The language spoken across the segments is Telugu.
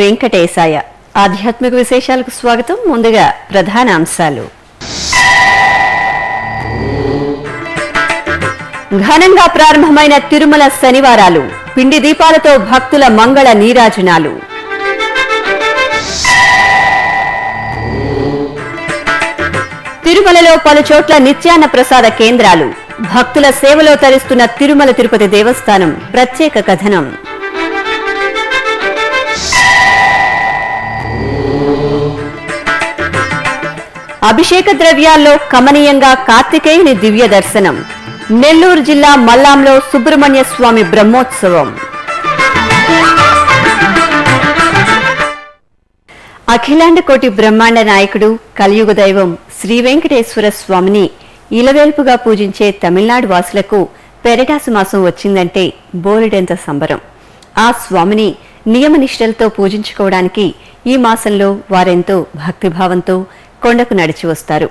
వెంకటేశాయ. ఆధ్యాత్మిక విశేషాలకు స్వాగతం. ముందుగా ప్రధాన అంశాలు. ఘనంగా ప్రారంభమైన తిరుమల శనివారాలు, పిండి దీపాలతో భక్తుల మంగళ నీరాజనాలు. తిరుమలలో పలు చోట్ల నిత్యాన్న ప్రసాద కేంద్రాలు, భక్తుల సేవలో తరిస్తున్న తిరుమల తిరుపతి దేవస్థానం ప్రత్యేక కథనం. అభిషేక ద్రవ్యాల్లో కమనీయంగా కార్తికేయుని దివ్య దర్శనం. నెల్లూరు జిల్లా మల్లాంలో సుబ్రహ్మణ్య స్వామి బ్రహ్మోత్సవం. అఖిలాండ కోటి బ్రహ్మాండ నాయకుడు, కలియుగ దైవం శ్రీ వెంకటేశ్వర స్వామిని ఇలవేల్పుగా పూజించే తమిళనాడు వాసులకు పెరటాసు మాసం వచ్చిందంటే బోలెడెంత సంబరం. ఆ స్వామిని నియమనిష్టలతో పూజించుకోవడానికి ఈ మాసంలో వారెంతో భక్తిభావంతో కొండకు నడిచి వస్తారు.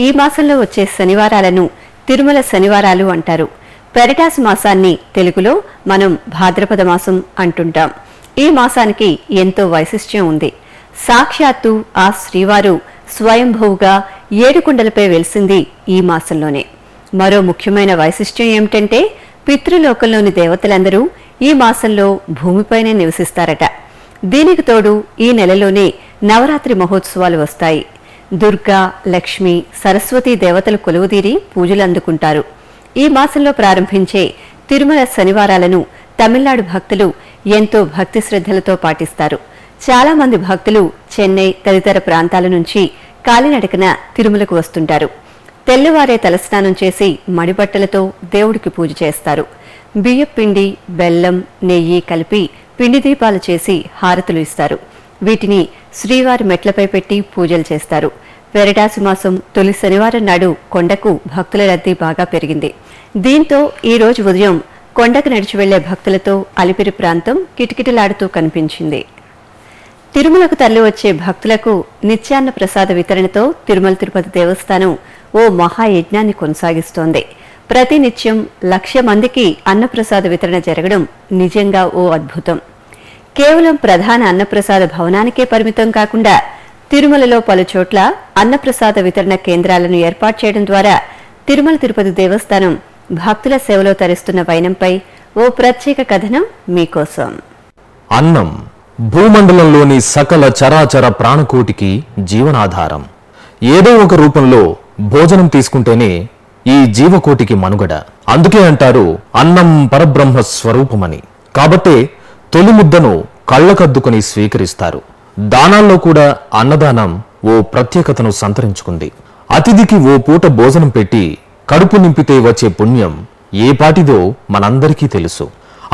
ఈ మాసంలో వచ్చే శనివారాలను తిరుమల శనివారాలు అంటారు. పెరటాసు మాసాన్ని తెలుగులో మనం భాద్రపద మాసం అంటుంటాం. ఈ మాసానికి ఎంతో వైశిష్ట్యం ఉంది. సాక్షాత్తు ఆ శ్రీవారు స్వయంభూగా ఏడుకుండలపై వెలిసింది ఈ మాసంలోనే. మరో ముఖ్యమైన వైశిష్ట్యం ఏమిటంటే, పితృలోకంలోని దేవతలందరూ ఈ మాసంలో భూమిపైనే నివసిస్తారట. దీనికి తోడు ఈ నెలలోనే నవరాత్రి మహోత్సవాలు వస్తాయి. దుర్గా, లక్ష్మి, సరస్వతీ దేవతలు కొలువుదీరి పూజలు అందుకుంటారు. ఈ మాసంలో ప్రారంభించే తిరుమల శనివారాలను తమిళనాడు భక్తులు ఎంతో భక్తి శ్రద్ధలతో పాటిస్తారు. చాలా మంది భక్తులు చెన్నై తదితర ప్రాంతాల నుంచి కాలినడకన తిరుమలకు వస్తుంటారు. తెల్లవారే తలస్నానం చేసి మడిబట్టలతో దేవుడికి పూజ చేస్తారు. బియ్యపిండి, బెల్లం, నెయ్యి కలిపి పిండి దీపాలు చేసి హారతులు ఇస్తారు. వీటిని శ్రీవారి మెట్లపై పెట్టి పూజలు చేస్తారు. పెరటాసు మాసం తొలి శనివారం నాడు కొండకు భక్తుల రద్దీ బాగా పెరిగింది. దీంతో ఈ రోజు ఉదయం కొండకు నడిచి వెళ్లే భక్తులతో అలిపిరి ప్రాంతం కిటకిటలాడుతూ కనిపించింది. తిరుమలకు తరలి వచ్చే భక్తులకు నిత్యాన్న ప్రసాద వితరణతో తిరుమల తిరుపతి దేవస్థానం ఓ మహాయజ్ఞాన్ని కొనసాగిస్తోంది. ప్రతి నిత్యం 1,00,000 మందికి అన్నప్రసాద వితరణ జరగడం నిజంగా ఓ అద్భుతం. కేవలం ప్రధాన అన్నప్రసాద భవనానికే పరిమితం కాకుండా తిరుమలలో పలు చోట్ల అన్నప్రసాద వితరణ కేంద్రాలను ఏర్పాటు చేయడం ద్వారా తిరుమల తిరుపతి దేవస్థానం భక్తుల సేవలో తరిస్తున్న వైనంపై ఓ ప్రత్యేక కథనం మీకోసం. అన్నం భూమండలంలోని సకల చరాచర ప్రాణకోటికి జీవనాధారం. ఏదో ఒక రూపంలో భోజనం తీసుకుంటేనే ఈ జీవకోటికి మనుగడ. అందుకే అంటారు అన్నం పరబ్రహ్మ స్వరూపమని. కాబట్టే తొలి ముద్దను కళ్ళకద్దుకుని స్వీకరిస్తారు. దానాల్లో కూడా అన్నదానం ఓ ప్రత్యేకతను సంతరించుకుంది. అతిథికి ఓ పూట భోజనం పెట్టి కడుపు నింపితే వచ్చే పుణ్యం ఏ పాటిదో మనందరికీ తెలుసు.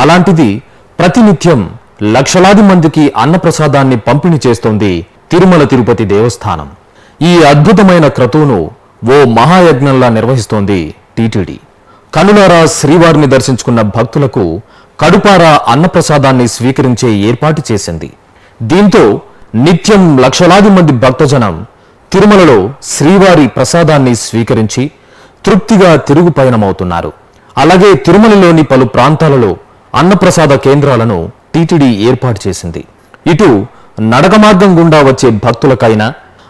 అలాంటిది ప్రతినిత్యం లక్షలాది మందికి అన్నప్రసాదాన్ని పంపిణీ చేస్తోంది తిరుమల తిరుపతి దేవస్థానం. ఈ అద్భుతమైన క్రతువును ఓ మహాయజ్ఞంలా నిర్వహిస్తోంది టీటీడీ. కనులారా శ్రీవారిని దర్శించుకున్న భక్తులకు కడుపారా అన్నప్రసాదాన్ని స్వీకరించే ఏర్పాటు చేసింది. దీంతో నిత్యం లక్షలాది మంది భక్తజనం తిరుమలలో శ్రీవారి ప్రసాదాన్ని స్వీకరించి తృప్తిగా తిరుగు పయనమవుతున్నారు. అలాగే తిరుమలలోని పలు ప్రాంతాలలో అన్నప్రసాద కేంద్రాలను టీటీడీ ఏర్పాటు చేసింది. ఇటు నడక మార్గం గుండా వచ్చే భక్తులకైనా,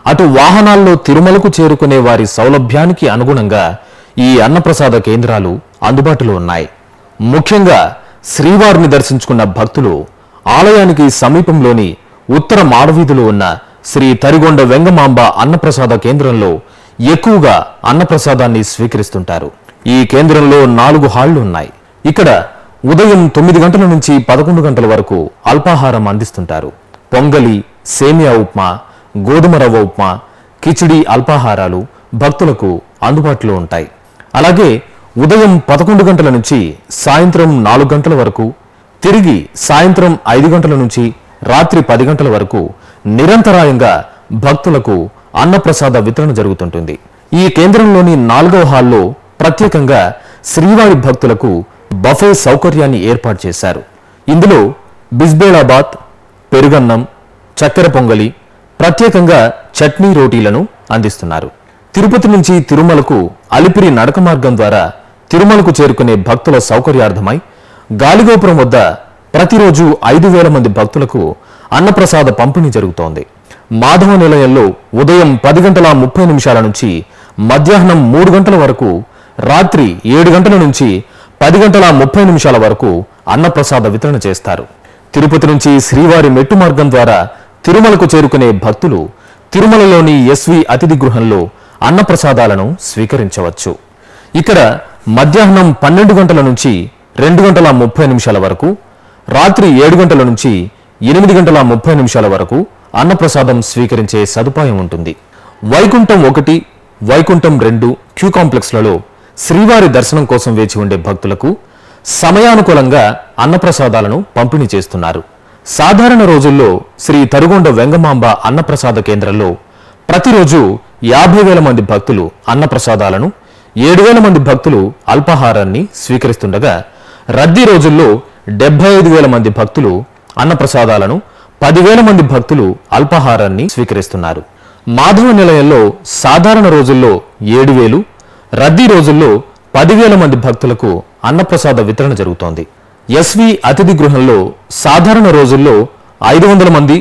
అటు వాహనాల్లో తిరుమలకు చేరుకునే వారి సౌలభ్యానికి అనుగుణంగా ఈ అన్నప్రసాద కేంద్రాలు అందుబాటులో ఉన్నాయి. ముఖ్యంగా శ్రీవారిని దర్శించుకున్న భక్తులు ఆలయానికి సమీపంలోని ఉత్తర మాడవీధిలో ఉన్న శ్రీ తరిగొండ వెంగమాంబ అన్నప్రసాద కేంద్రంలో ఎక్కువగా అన్నప్రసాదాన్ని స్వీకరిస్తుంటారు. ఈ కేంద్రంలో 4 హాళ్లు ఉన్నాయి. ఇక్కడ ఉదయం 9 గంటల నుంచి 11 గంటల వరకు అల్పాహారం అందిస్తుంటారు. పొంగలి, సేమియా ఉప్మా, గోధుమ రవ్వ ఉప్మా, కిచిడి అల్పాహారాలు భక్తులకు అందుబాటులో ఉంటాయి. అలాగే ఉదయం 11 గంటల నుంచి సాయంత్రం 4 గంటల వరకు, తిరిగి సాయంత్రం 5 గంటల నుంచి రాత్రి 10 గంటల వరకు నిరంతరాయంగా భక్తులకు అన్నప్రసాద వితరణ జరుగుతుంటుంది. ఈ కేంద్రంలోని 4వ హాల్లో ప్రత్యేకంగా శ్రీవారి భక్తులకు బఫే సౌకర్యాన్ని ఏర్పాటు చేశారు. ఇందులో బిస్బేళాబాత్, పెరుగన్నం, చక్కెర పొంగలి, ప్రత్యేకంగా చట్నీ రోటీలను అందిస్తున్నారు. తిరుపతి నుంచి తిరుమలకు అలిపిరి నడక మార్గం ద్వారా తిరుమలకు చేరుకునే భక్తుల సౌకర్యార్థమై గాలిగోపురం వద్ద ప్రతిరోజు 5,000 మంది భక్తులకు అన్నప్రసాద పంపిణీ జరుగుతోంది. మాధవ నిలయంలో ఉదయం 10:30 నుంచి మధ్యాహ్నం 3 గంటల వరకు, రాత్రి 7 గంటల నుంచి 10:30 వరకు అన్నప్రసాద వితరణ చేస్తారు. తిరుపతి నుంచి శ్రీవారి మెట్టు మార్గం ద్వారా తిరుమలకు చేరుకునే భక్తులు తిరుమలలోని ఎస్వి అతిథి గృహంలో అన్నప్రసాదాలను స్వీకరించవచ్చు. ఇక్కడ మధ్యాహ్నం 12 గంటల నుంచి 2:30 వరకు, రాత్రి 7 గంటల నుంచి 8:30 వరకు అన్నప్రసాదం స్వీకరించే సదుపాయం ఉంటుంది. వైకుంఠం 1, వైకుంఠం 2 క్యూ కాంప్లెక్స్లలో శ్రీవారి దర్శనం కోసం వేచి ఉండే భక్తులకు సమయానుకూలంగా అన్నప్రసాదాలను పంపిణీ చేస్తున్నారు. సాధారణ రోజుల్లో శ్రీ తరుగొండ వెంగమాంబ అన్నప్రసాద కేంద్రంలో ప్రతిరోజు 50,000 మంది భక్తులు అన్నప్రసాదాలను, 7,000 మంది భక్తులు అల్పాహారాన్ని స్వీకరిస్తుండగా, రద్దీ రోజుల్లో 75,000 మంది భక్తులు అన్నప్రసాదాలను, 10,000 మంది భక్తులు అల్పాహారాన్ని స్వీకరిస్తున్నారు. మాధవ నిలయంలో సాధారణ రోజుల్లో 7,000, రద్దీ రోజుల్లో 10,000 మంది భక్తులకు అన్నప్రసాద వితరణ జరుగుతోంది. ఎస్వి అతిథి గృహంలో సాధారణ రోజుల్లో 500 మంది,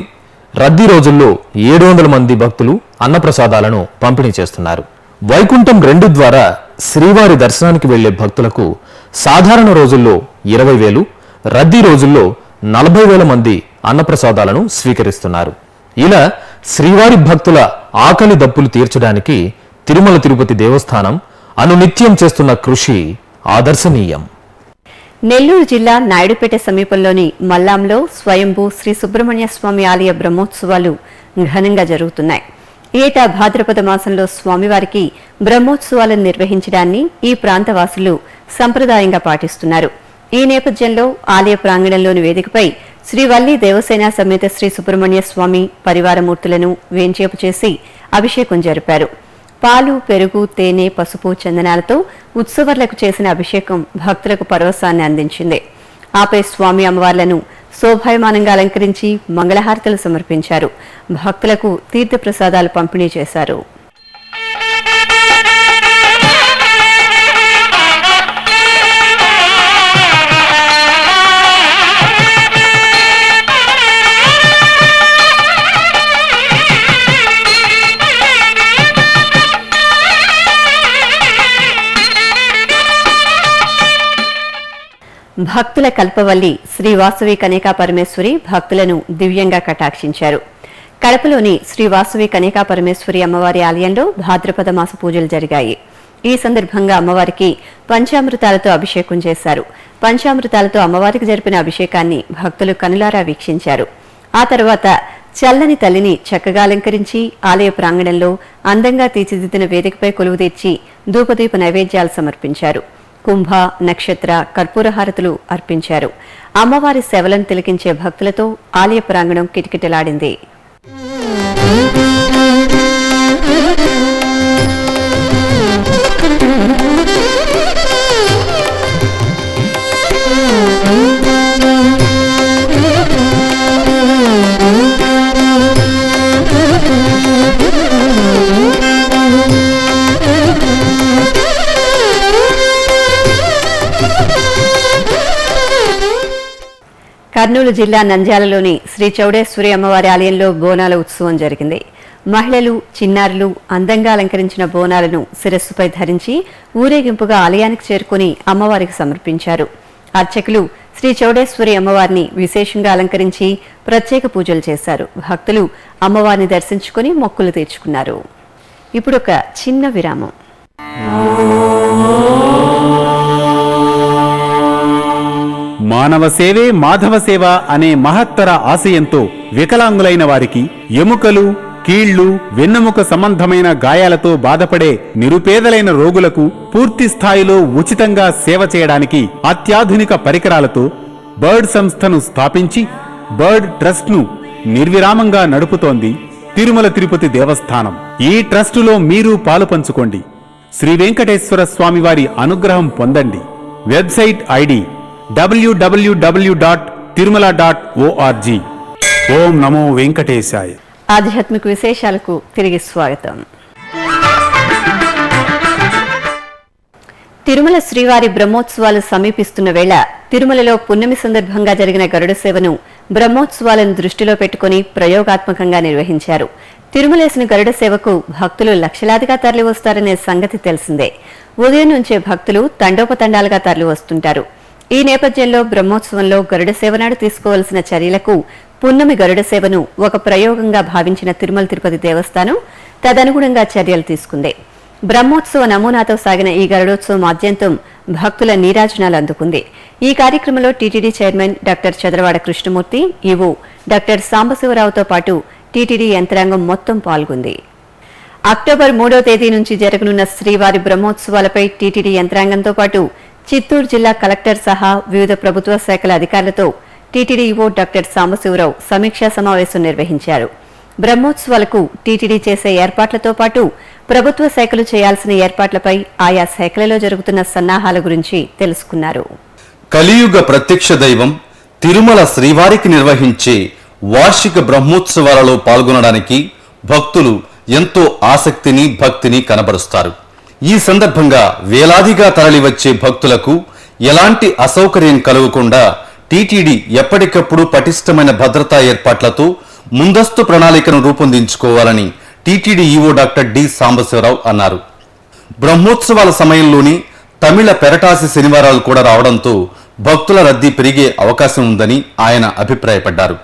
రద్దీ రోజుల్లో 700 మంది భక్తులు అన్నప్రసాదాలను పంపిణీ చేస్తున్నారు. వైకుంఠం 2 ద్వారా శ్రీవారి దర్శనానికి వెళ్లే భక్తులకు సాధారణ రోజుల్లో 20,000, రద్దీ రోజుల్లో 40,000 మంది అన్నప్రసాదాలను స్వీకరిస్తున్నారు. ఇలా శ్రీవారి భక్తుల ఆకలి దప్పులు తీర్చడానికి తిరుమల తిరుపతి దేవస్థానం అనునిత్యం చేస్తున్న కృషి ఆదర్శనీయం. నెల్లూరు జిల్లా నాయుడుపేట సమీపంలోని మల్లాంలో స్వయంభూ శ్రీ సుబ్రహ్మణ్య స్వామి ఆలయ బ్రహ్మోత్సవాలు ఘనంగా జరుగుతున్నాయి. ఏటా భాద్రపద మాసంలో స్వామివారికి బ్రహ్మోత్సవాలను నిర్వహించడాన్ని ఈ ప్రాంతవాసులు సంప్రదాయంగా పాటిస్తున్నారు. ఈ నేపథ్యంలో ఆలయ ప్రాంగణంలోని వేదికపై శ్రీ వల్లి దేవసేన సమేత శ్రీ సుబ్రహ్మణ్య స్వామి పరివారమూర్తులను వేంచేపు చేసి అభిషేకం జరిపారు. పాలు, పెరుగు, తేనె, పసుపు, చందనాలతో ఉత్సవర్లకు చేసిన అభిషేకం భక్తులకు పరవశాన్ని అందించింది. ఆపై స్వామి అమ్మవార్లను శోభాయమానంగా అలంకరించి మంగళహారతులు సమర్పించారు. భక్తులకు తీర్థప్రసాదాలు పంపిణీ చేశారు. భక్తుల కల్పవల్లి శ్రీ వాసవి కనేకా పరమేశ్వరి భక్తులను దివ్యంగా కటాక్షించారు. కడపలోని శ్రీ వాసవి కనేకా పరమేశ్వరి అమ్మవారి ఆలయంలో భాద్రపద మాస పూజలు జరిగాయి. ఈ సందర్భంగా అమ్మవారికి పంచామృతాలతో అభిషేకం చేశారు. పంచామృతాలతో అమ్మవారికి జరిపిన అభిషేకాన్ని భక్తులు కనులారా వీక్షించారు. ఆ తర్వాత చల్లని తల్లిని చక్కగా అలంకరించి ఆలయ ప్రాంగణంలో అందంగా తీర్చిదిద్దిన వేదికపై కొలువుదీర్చి ధూపదీప నైవేద్యాలు సమర్పించారు. కుంభ, నక్షత్ర, కర్పూరహారతులు అర్పించారు. అమ్మవారి సేవలను తిలకించే భక్తులతో ఆలయ ప్రాంగణం కిటకిటలాడింది. కర్నూలు జిల్లా నంద్యాలలోని శ్రీ చౌడేశ్వరి అమ్మవారి ఆలయంలో బోనాల ఉత్సవం జరిగింది. మహిళలు, చిన్నారులు అందంగా అలంకరించిన బోనాలను శిరస్సుపై ధరించి ఊరేగింపుగా ఆలయానికి చేరుకుని అమ్మవారికి సమర్పించారు. అర్చకులు శ్రీ చౌడేశ్వరి అమ్మవారిని విశేషంగా అలంకరించి ప్రత్యేక పూజలు చేశారు. భక్తులు అమ్మవారిని దర్శించుకుని మొక్కులు తీర్చుకున్నారు. ఇప్పుడొక చిన్న విరామం. మానవ సేవే మాధవ సేవ అనే మహత్తర ఆశయంతో వికలాంగులైన వారికి ఎముకలు, కీళ్లు, వెన్నెముక సంబంధమైన గాయాలతో బాధపడే నిరుపేదలైన రోగులకు పూర్తి స్థాయిలో ఉచితంగా సేవ చేయడానికి అత్యాధునిక పరికరాలతో బర్డ్ సంస్థను స్థాపించి బర్డ్ ట్రస్ట్ ను నిర్విరామంగా నడుపుతోంది తిరుమల తిరుపతి దేవస్థానం. ఈ ట్రస్టులో మీరు పాలు పంచుకోండి. శ్రీ వెంకటేశ్వర స్వామివారి అనుగ్రహం పొందండి. Website ID www.tirumala.org. ఓం నమో వెంకటేశాయ. ఆధ్యాత్మిక విశేషాలకు తిరిగి స్వాగతం. తిరుమల శ్రీవారి బ్రహ్మోత్సవాలు సమీపిస్తున్న వేళ తిరుమలలో పున్నమి సందర్భంగా జరిగిన గరుడ సేవను బ్రహ్మోత్సవాలను దృష్టిలో పెట్టుకుని ప్రయోగాత్మకంగా నిర్వహించారు. తిరుమలేసిన గరుడ సేవకు భక్తులు లక్షలాదిగా తరలివస్తారనే సంగతి తెలిసిందే. ఉదయం నుంచే భక్తులు తండోపతండాలుగా తరలివస్తుంటారు. ఈ నేపథ్యంలో బ్రహ్మోత్సవంలో గరుడ సేవ నాడు తీసుకోవాల్సిన చర్యలకు పున్నమి గరుడ సేవను ఒక ప్రయోగంగా భావించిన తిరుమల తిరుపతి దేవస్థానం తదనుగుణంగా చర్యలు తీసుకుంది. బ్రహ్మోత్సవ నమూనాతో సాగిన ఈ గరుడోత్సవం ఆద్యంతం భక్తుల నీరాజనాలు అందుకుంది. ఈ కార్యక్రమంలో TTD chairman doctor Chadalavada Krishnamurthy, EO doctor సాంబశివరావుతో పాటు టీటీడీ యంత్రాంగం మొత్తం పాల్గొంది. అక్టోబర్ 3వ తేదీ నుంచి జరగనున్న శ్రీవారి బ్రహ్మోత్సవాలపై టీటీడీ యంత్రాంగంతో పాటు చిత్తూరు జిల్లా కలెక్టర్ సహా వివిధ ప్రభుత్వ శాఖల అధికారులతో టీటీడీ ఈవో డాక్టర్ సాంబశివరావు సమీక్షా సమావేశం నిర్వహించారు. బ్రహ్మోత్సవాలకు టీటీడీ చేసే ఏర్పాట్లతో పాటు ప్రభుత్వ శాఖలు చేయాల్సిన ఏర్పాట్లపై ఆయా శాఖలలో జరుగుతున్న సన్నాహాల గురించి తెలుసుకున్నారు. కలియుగ ప్రత్యక్ష దైవం తిరుమల శ్రీవారికి నిర్వహించే వార్షిక బ్రహ్మోత్సవాలలో పాల్గొనడానికి భక్తులు ఎంతో ఆసక్తిని భక్తిని కనబరుస్తారు. ఈ సందర్భంగా వేలాదిగా తరలివచ్చే భక్తులకు ఎలాంటి అసౌకర్యం కలగకుండా టీటీడీ ఎప్పటికప్పుడు పటిష్టమైన భద్రతా ఏర్పాట్లతో ముందస్తు ప్రణాళికను రూపొందించుకోవాలని TTD EO doctor D Sambasivarao అన్నారు. బ్రహ్మోత్సవాల సమయంలోనే తమిళ పెరటాసి శనివారాలు కూడా రావడంతో భక్తుల రద్దీ పెరిగే అవకాశం ఉందని ఆయన అభిప్రాయపడ్డారు.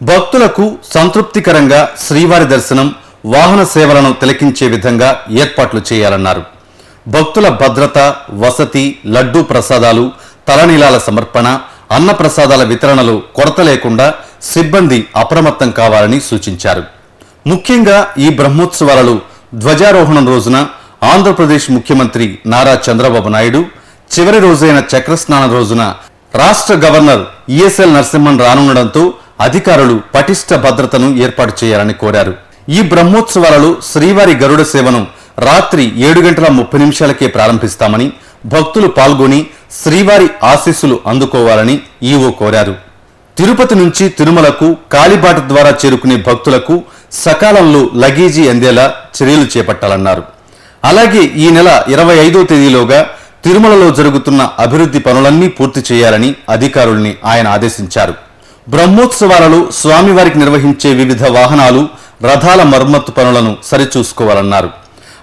భక్తులకు సంతృప్తికరంగా శ్రీవారి దర్శనం, వాహన సేవలను తిలకించే విధంగా ఏర్పాట్లు చేయాలన్నారు. భక్తుల భద్రత, వసతి, లడ్డూ ప్రసాదాలు, తలనీలాల సమర్పణ, అన్న ప్రసాదాల వితరణలో కొరత లేకుండా సిబ్బంది అప్రమత్తం కావాలని సూచించారు. ముఖ్యంగా ఈ బ్రహ్మోత్సవాలలో ధ్వజారోహణం రోజున ఆంధ్రప్రదేశ్ ముఖ్యమంత్రి నారా చంద్రబాబు నాయుడు, చివరి రోజైన చక్రస్నానం రోజున రాష్ట్ర గవర్నర్ ఈఎస్ఎల్ నరసింహన్ రానుండడంతో అధికారులు పటిష్ట భద్రతను ఏర్పాటు చేయాలని కోరారు. ఈ బ్రహ్మోత్సవాలలో శ్రీవారి గరుడ సేవను రాత్రి 7:30 ప్రారంభిస్తామని, భక్తులు పాల్గొని శ్రీవారి ఆశీస్సులు అందుకోవాలని ఈవో కోరారు. తిరుపతి నుంచి తిరుమలకు కాలిబాట ద్వారా చేరుకునే భక్తులకు సకాలంలో లగేజీ అందేలా చర్యలు చేపట్టాలన్నారు. అలాగే ఈ నెల 25వ తేదీలోగా తిరుమలలో జరుగుతున్న అభివృద్ధి పనులన్నీ పూర్తి చేయాలని అధికారుల్ని ఆయన ఆదేశించారు. బ్రహ్మోత్సవాలలో స్వామివారికి నిర్వహించే వివిధ వాహనాలు, రథాల మరమ్మత్తు పనులను సరిచూసుకోవాలన్నారు.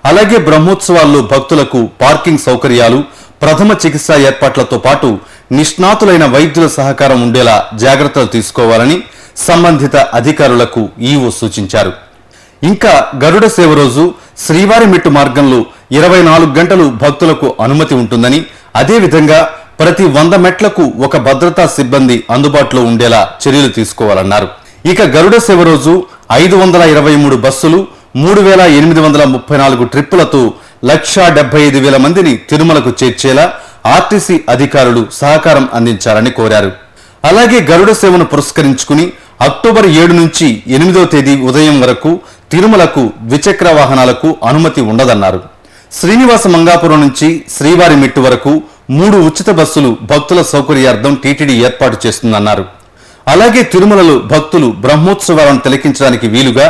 అలాగే బ్రహ్మోత్సవాల్లో భక్తులకు పార్కింగ్ సౌకర్యాలు, ప్రథమ చికిత్సా ఏర్పాట్లతో పాటు నిష్ణాతులైన వైద్యుల సహకారం ఉండేలా జాగ్రత్తలు తీసుకోవాలని సంబంధిత అధికారులకు ఈవో సూచించారు. ఇంకా గరుడ సేవ రోజు శ్రీవారి మెట్టు మార్గంలో 24 గంటలు భక్తులకు అనుమతి ఉంటుందని, అదేవిధంగా ప్రతి 100 మెట్లకు ఒక భద్రతా సిబ్బంది అందుబాటులో ఉండేలా చర్యలు తీసుకోవాలన్నారు. ఇక గరుడ సేవ రోజు 523 బస్సులు, 3834 ట్రిప్పులతో 1,75,000 మందిని తిరుమలకు చేర్చేలా ఆర్టీసీ అధికారులు సహకారం అందించాలని కోరారు. అలాగే గరుడ సేవను పురస్కరించుకుని అక్టోబర్ 7 నుంచి 8వ తేదీ ఉదయం వరకు తిరుమలకు ద్విచక్ర వాహనాలకు అనుమతి ఉండదన్నారు. శ్రీనివాస మంగాపురం నుంచి శ్రీవారి మెట్టు వరకు 3 ఉచిత బస్సులు భక్తుల సౌకర్యార్థం టీటీడీ ఏర్పాటు చేస్తుందన్నారు. అలాగే తిరుమలలో భక్తులు బ్రహ్మోత్సవాలను తిలకించడానికి వీలుగా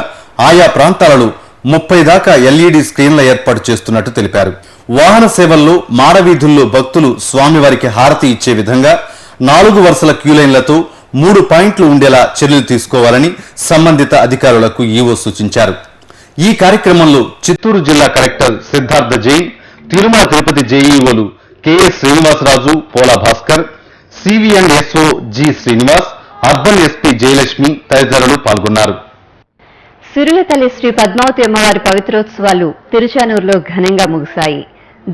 ఆయా ప్రాంతాలలో 30 దాకా ఎల్ఈడి స్క్రీన్ల ఏర్పాటు చేస్తున్నట్టు తెలిపారు. వాహన సేవల్లో మాడవీధుల్లో భక్తులు స్వామివారికి హారతి ఇచ్చే విధంగా 4 వరుసల క్యూలైన్లతో 3 పాయింట్లు ఉండేలా చర్యలు తీసుకోవాలని సంబంధిత అధికారులకు ఈవో సూచించారు. ఈ కార్యక్రమంలో చిత్తూరు జిల్లా collector Siddhartha Jain, Tirumala Tirupati జేఈఓలు K S Srinivasaraju, Pola Bhaskar, CV and SO G Srinivas, urban SP Jayalakshmi తదితరులు పాల్గొన్నారు. సిరుల తల్లి శ్రీ పద్మావతి అమ్మవారి పవిత్రోత్సవాలు తిరుచానూరులో ఘనంగా ముగిశాయి.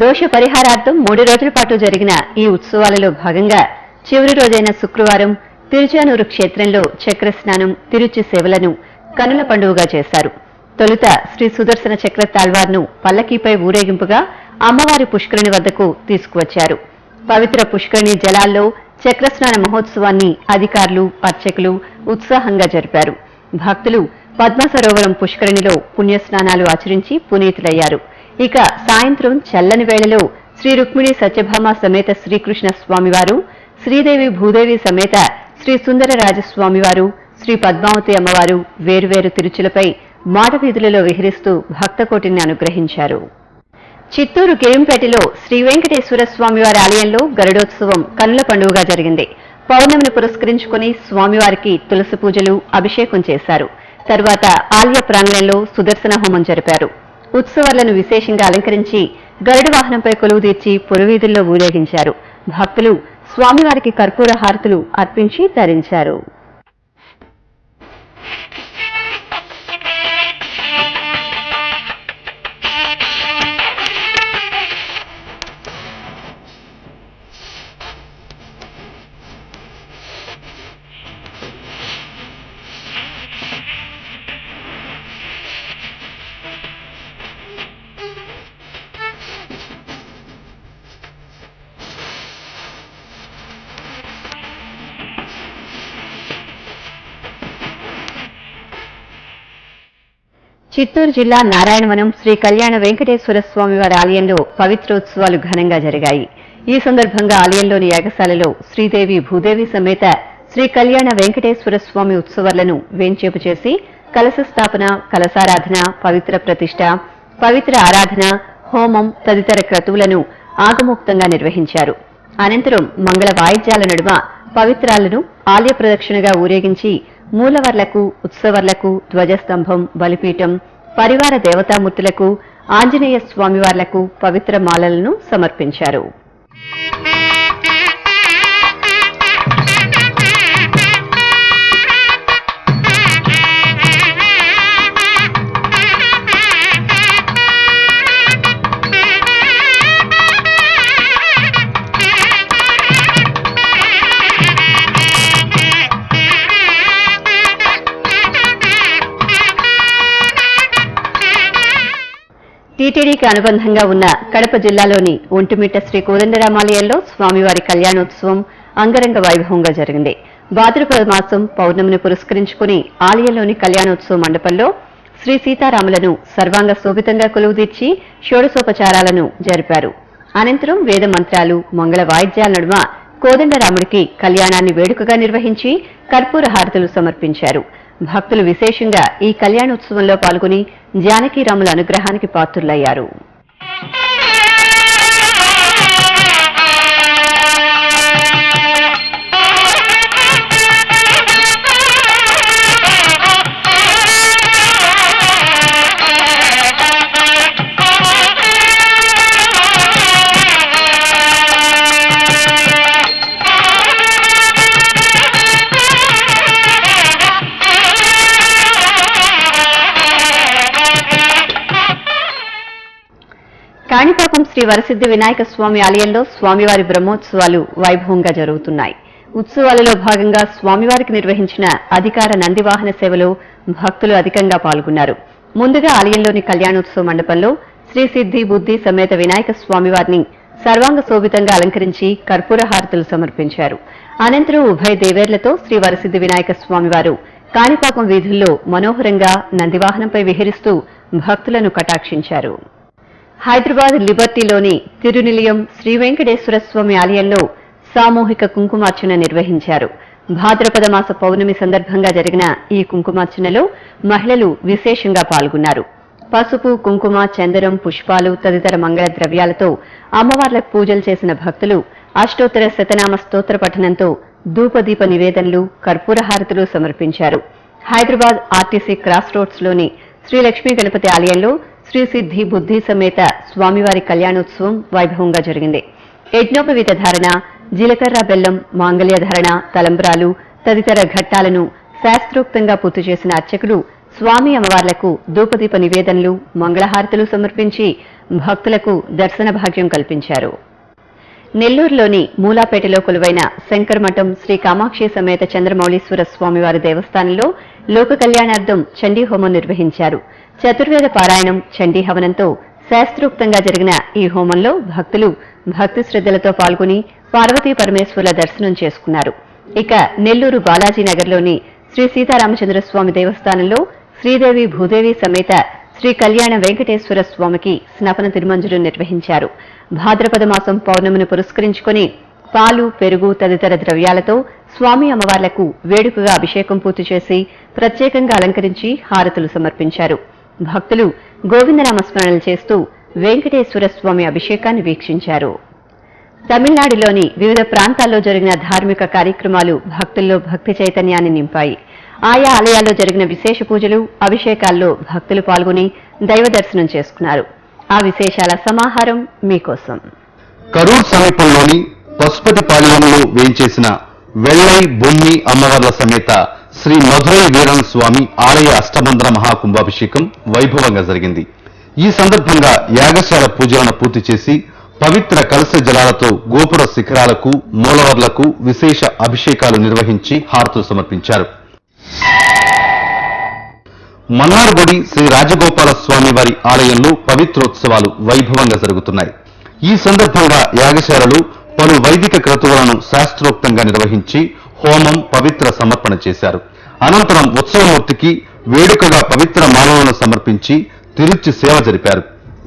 దోష పరిహారార్థం 3 రోజుల పాటు జరిగిన ఈ ఉత్సవాలలో భాగంగా చివరి రోజైన శుక్రవారం తిరుచానూరు క్షేత్రంలో చక్రస్నానం, తిరుచి సేవలను కనుల పండుగగా చేశారు. తొలుత శ్రీ సుదర్శన చక్ర తాళ్వార్ను పల్లకీపై ఊరేగింపుగా అమ్మవారి పుష్కరిణి వద్దకు తీసుకువచ్చారు. పవిత్ర పుష్కరిణి జలాల్లో చక్రస్నాన మహోత్సవాన్ని అధికారులు, అర్చకులు ఉత్సాహంగా జరిపారు. భక్తులు పద్మసరోవరం పుష్కరిణిలో పుణ్యస్నానాలు ఆచరించి పునీతులయ్యారు. ఇక సాయంత్రం చల్లని వేళలో శ్రీ రుక్మిణి సత్యభామ సమేత శ్రీకృష్ణ స్వామివారు, శ్రీదేవి భూదేవి సమేత శ్రీ సుందరరాజస్వామివారు, శ్రీ పద్మావతి అమ్మవారు వేర్వేరు తిరుచులపై మాడవీధులలో విహరిస్తూ భక్తకోటిని అనుగ్రహించారు. చిత్తూరు గిరింపేటలో శ్రీ వెంకటేశ్వర స్వామివారి ఆలయంలో గరుడోత్సవం కన్నుల పండుగగా జరిగింది. పౌర్ణమిని పురస్కరించుకుని స్వామివారికి తులసి పూజలు, అభిషేకం చేశారు. తరువాత ఆలయ ప్రాంగణంలో సుదర్శన హోమం జరిపారు. ఉత్సవాలను విశేషంగా అలంకరించి గరుడ వాహనంపై కొలువుదీర్చి పురవీధుల్లో ఊరేగించారు. భక్తులు స్వామివారికి కర్పూర హారతులు అర్పించి తరించారు. చిత్తూరు జిల్లా నారాయణవనం శ్రీ కళ్యాణ వెంకటేశ్వర స్వామివారి ఆలయంలో పవిత్రోత్సవాలు ఘనంగా జరిగాయి. ఈ సందర్భంగా ఆలయంలోని యాగశాలలో శ్రీదేవి భూదేవి సమేత శ్రీ కళ్యాణ వెంకటేశ్వర స్వామి ఉత్సవాలను వేంచేపు చేసి కలశ స్థాపన, కలశారాధన, పవిత్ర ప్రతిష్ఠ, పవిత్ర ఆరాధన, హోమం తదితర క్రతువులను ఆగమోక్తంగా నిర్వహించారు. అనంతరం మంగళ వాయిద్యాల నడుమ పవిత్రాలను ఆలయ ప్రదక్షిణగా ఊరేగించి మూలవర్లకు, ఉత్సవర్లకు ధ్వజస్తంభం, బలిపీఠం, పరివార దేవతామూర్తులకు, ఆంజనేయ స్వామివార్లకు పవిత్ర మాలలను సమర్పించారు. టీటీడీకి అనుబంధంగా ఉన్న కడప జిల్లాలోని ఒంటిమిట్ట శ్రీ కోదండరామాలయంలో స్వామివారి కళ్యాణోత్సవం అంగరంగ వైభవంగా జరిగింది. భాద్రపద మాసం పౌర్ణమిని పురస్కరించుకుని ఆలయంలోని కళ్యాణోత్సవ మండపంలో శ్రీ సీతారాములను సర్వాంగ శోభితంగా కొలువుదీర్చి షోడశోపచారాలను జరిపారు. అనంతరం వేద మంత్రాలు, మంగళ వాయిద్యాల నడుమ కోదండరాముడికి కళ్యాణాన్ని వేడుకగా నిర్వహించి కర్పూర హారతులు సమర్పించారు. భక్తులు విశేషంగా ఈ కళ్యాణోత్సవంలో పాల్గొని జానకీరాముల అనుగ్రహానికి పాత్రులయ్యారు. కాణిపాకం శ్రీ వరసిద్ధి వినాయక స్వామి ఆలయంలో స్వామివారి బ్రహ్మోత్సవాలు వైభవంగా జరుగుతున్నాయి. ఉత్సవాలలో భాగంగా స్వామివారికి నిర్వహించిన అధికార నందివాహన సేవలో భక్తులు అధికంగా పాల్గొన్నారు. ముందుగా ఆలయంలోని కళ్యాణోత్సవ మండపంలో శ్రీ సిద్ధి బుద్ధి సమేత వినాయక స్వామివారిని సర్వాంగ శోభితంగా అలంకరించి కర్పూర హారతులు సమర్పించారు. అనంతరం ఉభయ దేవేర్లతో శ్రీ వరసిద్ధి వినాయక స్వామివారు కాణిపాకం వీధుల్లో మనోహరంగా నందివాహనంపై విహరిస్తూ భక్తులను కటాక్షించారు. హైదరాబాద్ లిబర్టీలోని తిరునిలయం శ్రీ వెంకటేశ్వర స్వామి ఆలయంలో సామూహిక కుంకుమార్చన నిర్వహించారు. భాద్రపద మాస పౌర్ణమి సందర్భంగా జరిగిన ఈ కుంకుమార్చనలో మహిళలు విశేషంగా పాల్గొన్నారు. పసుపు, కుంకుమ, చందనం, పుష్పాలు తదితర మంగళ ద్రవ్యాలతో అమ్మవార్లకు పూజలు చేసిన భక్తులు అష్టోత్తర శతనామ స్తోత్ర పఠనంతో ధూపదీప నివేదనలు, కర్పూర హారతులు సమర్పించారు. హైదరాబాద్ ఆర్టీసీ క్రాస్ రోడ్స్ లోని శ్రీ లక్ష్మీ గణపతి ఆలయంలో శ్రీ సిద్ధి బుద్ధి సమేత స్వామివారి కళ్యాణోత్సవం వైభవంగా జరిగింది. యజ్ఞోపవీత ధారణ, జీలకర్ర బెల్లం, మాంగళ్య ధారణ, తలంబ్రాలు తదితర ఘట్టాలను శాస్త్రోక్తంగా పూర్తి చేసిన అర్చకులు స్వామి అమ్మవార్లకు ధూపదీప నివేదనలు, మంగళహారతులు సమర్పించి భక్తులకు దర్శన భాగ్యం కల్పించారు. నెల్లూరులోని మూలాపేటలో కొలువైన శంకరమఠం శ్రీ కామాక్షి సమేత చంద్రమౌళీశ్వర స్వామివారి దేవస్థానంలో లోక కళ్యాణార్థం చండీ హోమం నిర్వహించారు. చతుర్వేద పారాయణం, చండీ హవనంతో శాస్త్రోక్తంగా జరిగిన ఈ హోమంలో భక్తులు భక్తి శ్రద్ధలతో పాల్గొని పార్వతీ పరమేశ్వరుల దర్శనం చేసుకున్నారు. ఇక నెల్లూరు బాలాజీనగర్లోని శ్రీ సీతారామచంద్రస్వామి దేవస్థానంలో శ్రీదేవి భూదేవి సమేత శ్రీ కళ్యాణ వెంకటేశ్వర స్వామికి స్నపన తిరుమంజులు నిర్వహించారు. భాద్రపద మాసం పౌర్ణమిని పురస్కరించుకుని పాలు, పెరుగు తదితర ద్రవ్యాలతో స్వామి అమ్మవార్లకు వేడుకగా అభిషేకం పూర్తి చేసి ప్రత్యేకంగా అలంకరించి హారతులు సమర్పించారు. భక్తులు గోవిందనామస్మరణలు చేస్తూ వెంకటేశ్వర స్వామి అభిషేకాన్ని వీక్షించారు. తమిళనాడులోని వివిధ ప్రాంతాల్లో జరిగిన ధార్మిక కార్యక్రమాలు భక్తుల్లో భక్తి చైతన్యాన్ని నింపాయి. ఆయా ఆలయాల్లో జరిగిన విశేష పూజలు, అభిషేకాల్లో భక్తులు పాల్గొని దైవ దర్శనం చేసుకున్నారు. ఆ విశేషాల సమాహారం మీకోసం. కరూర్ సమీపంలోని పశుపతిపాలెంలో వేయించేసిన వెల్లై భూమి అమ్మవార్ల సమేత శ్రీ మధురై వీరన్ స్వామి ఆలయ అష్టబంధన మహాకుంభాభిషేకం వైభవంగా జరిగింది. ఈ సందర్భంగా యాగశాల పూజలను పూర్తి చేసి పవిత్ర కలశ జలాలతో గోపుర శిఖరాలకు, మూలవర్లకు విశేష అభిషేకాలు నిర్వహించి హారతులు సమర్పించారు. మన్నార్గుడి శ్రీ రాజగోపాల స్వామి వారి ఆలయంలో పవిత్రోత్సవాలు వైభవంగా జరుగుతున్నాయి. ఈ సందర్భంగా యాగశాలలు పలు వైదిక క్రతువులను శాస్త్రోక్తంగా నిర్వహించి హోమం, పవిత్ర సమర్పణ చేశారు. అనంతరం ఉత్సవమూర్తికి వేడుకగా పవిత్ర మాలలను సమర్పించి తిరుచి సేవ జరిపారు.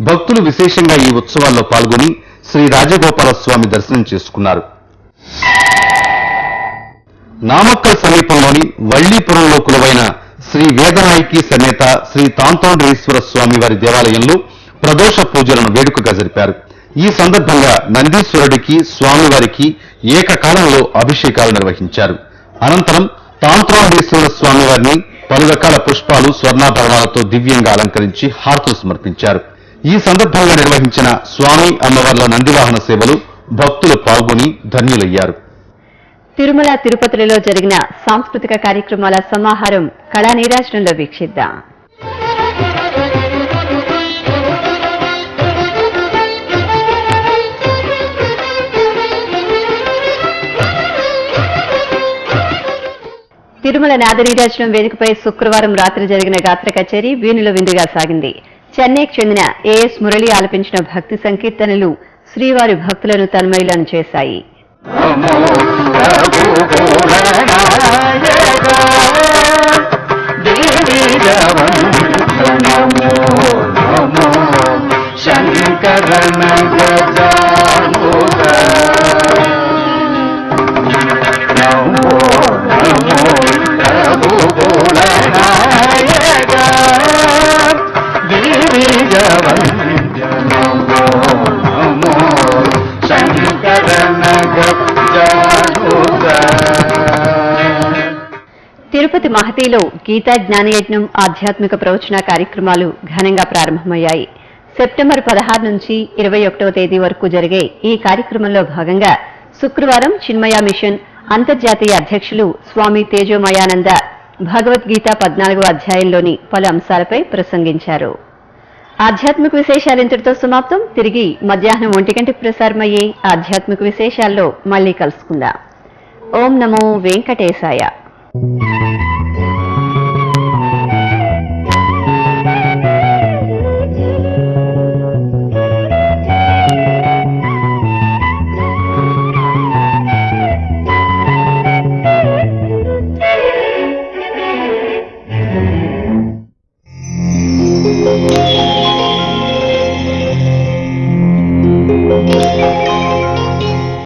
భక్తులు విశేషంగా ఈ ఉత్సవాల్లో పాల్గొని శ్రీ రాజగోపాల స్వామి దర్శనం చేసుకున్నారు. నామక్కల్ సమీపంలోని వల్లీపురంలో కొలువైన శ్రీ వేదనాయకి సమేత శ్రీ తాంతోండేశ్వర స్వామి వారి దేవాలయంలో ప్రదోష పూజలను వేడుకగా జరిపారు. ఈ సందర్భంగా నందీశ్వరుడికి, స్వామివారికి ఏకకాలంలో అభిషేకాలు నిర్వహించారు. అనంతరం తాంతోండేశ్వర స్వామివారిని పలు రకాల పుష్పాలు, స్వర్ణాభరణాలతో దివ్యంగా అలంకరించి హారతులు సమర్పించారు. ఈ సందర్భంగా నిర్వహించిన స్వామి అమ్మవార్ల నందివాహన సేవలు భక్తులు పాల్గొని ధన్యులయ్యారు. తిరుమల, తిరుపతిలో జరిగిన సాంస్కృతిక కార్యక్రమాల సమాహారం కళా నీరాజనంలో వీక్షిద్దాం. తిరుమల నాదనీరాజనం వేదికపై శుక్రవారం రాత్రి జరిగిన గాత్ర కచేరీ వీణుల విందుగా సాగింది. చెన్నైకి చెందిన ఏఎస్ మురళి ఆలపించిన భక్తి సంకీర్తనలు శ్రీవారి భక్తులను తన్మయులను చేశాయి. తిరుపతి మహతిలో గీతా జ్ఞానయజ్ఞం, ఆధ్యాత్మిక ప్రవచన కార్యక్రమాలు ఘనంగా ప్రారంభమయ్యాయి. సెప్టెంబర్ 16 నుంచి 21వ తేదీ వరకు జరిగే ఈ కార్యక్రమంలో భాగంగా శుక్రవారం చిన్మయ మిషన్ అంతర్జాతీయ అధ్యక్షులు స్వామి తేజోమయానంద భగవద్గీత 14వ అధ్యాయంలోని పలు అంశాలపై ప్రసంగించారు. ఆధ్యాత్మిక విశేషాలు ఇంతటితో సమాప్తం. తిరిగి మధ్యాహ్నం 1 గంటకు ప్రసారమయ్యే ఆధ్యాత్మిక విశేషాల్లో మళ్లీ కలుసుకుందాం. ఓం నమో వెంకటేశాయ.